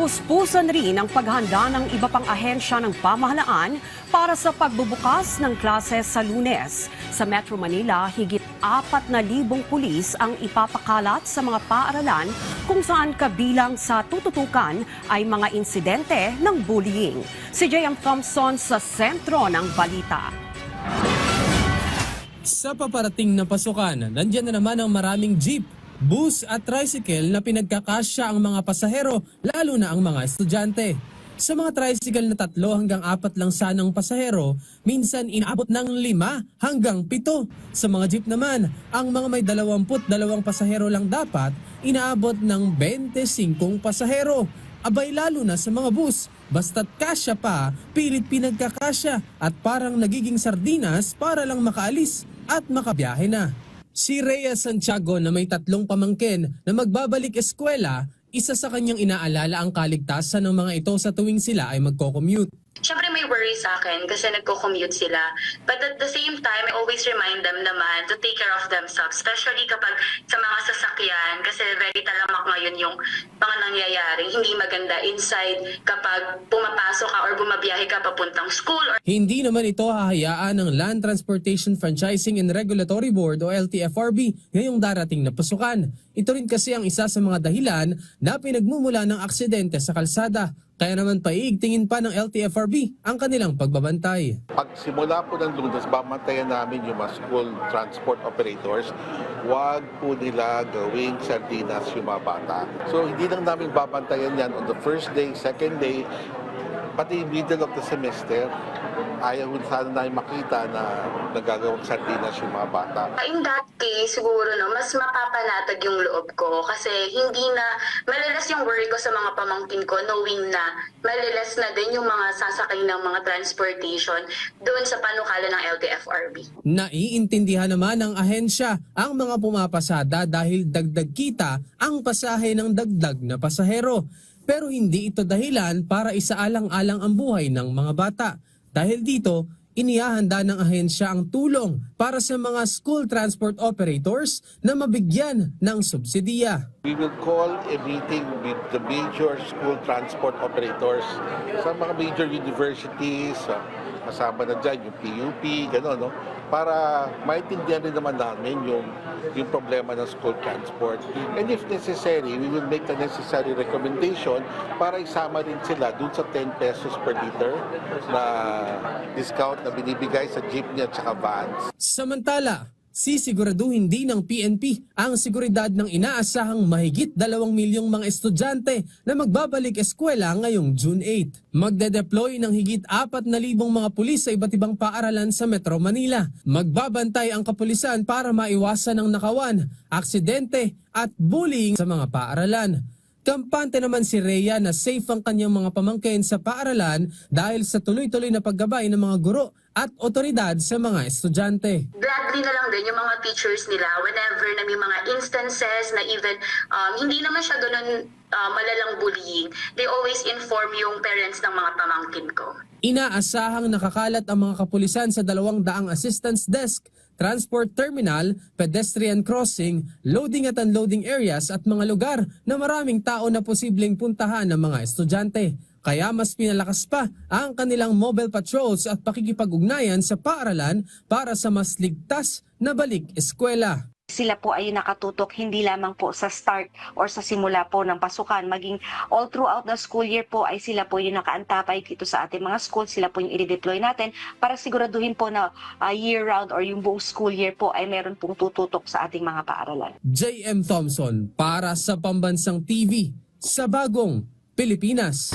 Kapuspusan rin ang paghanda ng iba pang ahensya ng pamahalaan para sa pagbubukas ng klase sa Lunes. Sa Metro Manila, higit 4,000 pulis ang ipapakalat sa mga paaralan kung saan kabilang sa tututukan ay mga insidente ng bullying. Si J.M. Thompson sa sentro ng balita. Sa paparating na pasukan, nandiyan na naman ang maraming jeep, bus at tricycle na pinagkakasya ang mga pasahero, lalo na ang mga estudyante. Sa mga tricycle na 3 hanggang 4 lang sanang pasahero, minsan inaabot ng 5 hanggang 7. Sa mga jeep naman, ang mga may 22 pasahero lang dapat, inaabot ng 25 pasahero. Abay lalo na sa mga bus, basta't kasya pa, pilit pinagkakasya at parang nagiging sardinas para lang makaalis at makabiyahe na. Si Rhea Santiago na may 3 pamangkin na magbabalik eskwela, isa sa kanyang inaalala ang kaligtasan ng mga ito sa tuwing sila ay magko-commute. Siyempre may worry sa akin kasi nagko-commute sila. But at the same time, I always remind them naman to take care of themselves. Especially kapag sa mga sasakyan kasi very talamak ngayon yung mga nangyayari. Hindi maganda inside kapag pumapasok ka or bumabiyahe ka papuntang school. Hindi naman ito hahayaan ng Land Transportation Franchising and Regulatory Board o LTFRB ngayong darating na pasukan. Ito rin kasi ang isa sa mga dahilan na pinagmumula ng aksidente sa kalsada. Kaya naman paiigtingin pa ng LTFRB ang kanilang pagbabantay. Pagsimula po ng Lunes, babantayan namin yung mga school transport operators. Huwag po nila gawing sardinas yung mga bata. So hindi lang namin babantayan yan on the first day, second day, pati middle of the semester. Ayaw sana namin makita na nagagawang sardinas yung mga bata. In that case, siguro mas mapapanatag yung loob ko kasi hindi na malalas yung worry ko sa mga pamangkin ko knowing na malalas na din yung mga sasakay ng mga transportation doon sa panukala ng LTFRB. Naiintindihan naman ng ahensya ang mga pumapasada dahil dagdag kita ang pasahe ng dagdag na pasahero. Pero hindi ito dahilan para isaalang-alang ang buhay ng mga bata. Dahil dito, inihahanda ng ahensya ang tulong para sa mga school transport operators na mabigyan ng subsidiya. We will call a meeting with the major school transport operators sa mga major universities, kasama na dyan yung PUP, gano'n, no? Para maintindihan rin naman namin yung problema ng school transport. And if necessary, we will make the necessary recommendation para isama rin sila dun sa 10 pesos per liter na discount na binibigay sa jeepney at saka vans. Samantala, sisiguraduhin din ng PNP ang seguridad ng inaasahang mahigit 2 milyong mga estudyante na magbabalik eskwela ngayong June 8. Magde-deploy ng higit 4,000 mga pulis sa iba't ibang paaralan sa Metro Manila. Magbabantay ang kapulisan para maiwasan ang nakawan, aksidente at bullying sa mga paaralan. Kampante naman si Rhea na safe ang kanyang mga pamangkin sa paaralan dahil sa tuloy-tuloy na paggabay ng mga guro at otoridad sa mga estudyante. Gladly na lang din yung mga teachers nila whenever na may mga instances na even hindi naman siya ganun malalang bullying. They always inform yung parents ng mga pamangkin ko. Inaasahang nakakalat ang mga kapulisan sa 200 assistance desk, transport terminal, pedestrian crossing, loading at unloading areas at mga lugar na maraming tao na posibleng puntahan ng mga estudyante. Kaya mas pinalakas pa ang kanilang mobile patrols at pakikipag-ugnayan sa paaralan para sa mas ligtas na balik eskwela. Sila po ay nakatutok hindi lamang po sa start or sa simula po ng pasukan, maging all throughout the school year po ay sila po yung nakaantapay dito sa ating mga school, sila po yung i-deploy natin para siguraduhin po na year-round or yung buong school year po ay meron pong tututok sa ating mga paaralan. J.M. Thompson para sa Pambansang TV sa Bagong Pilipinas.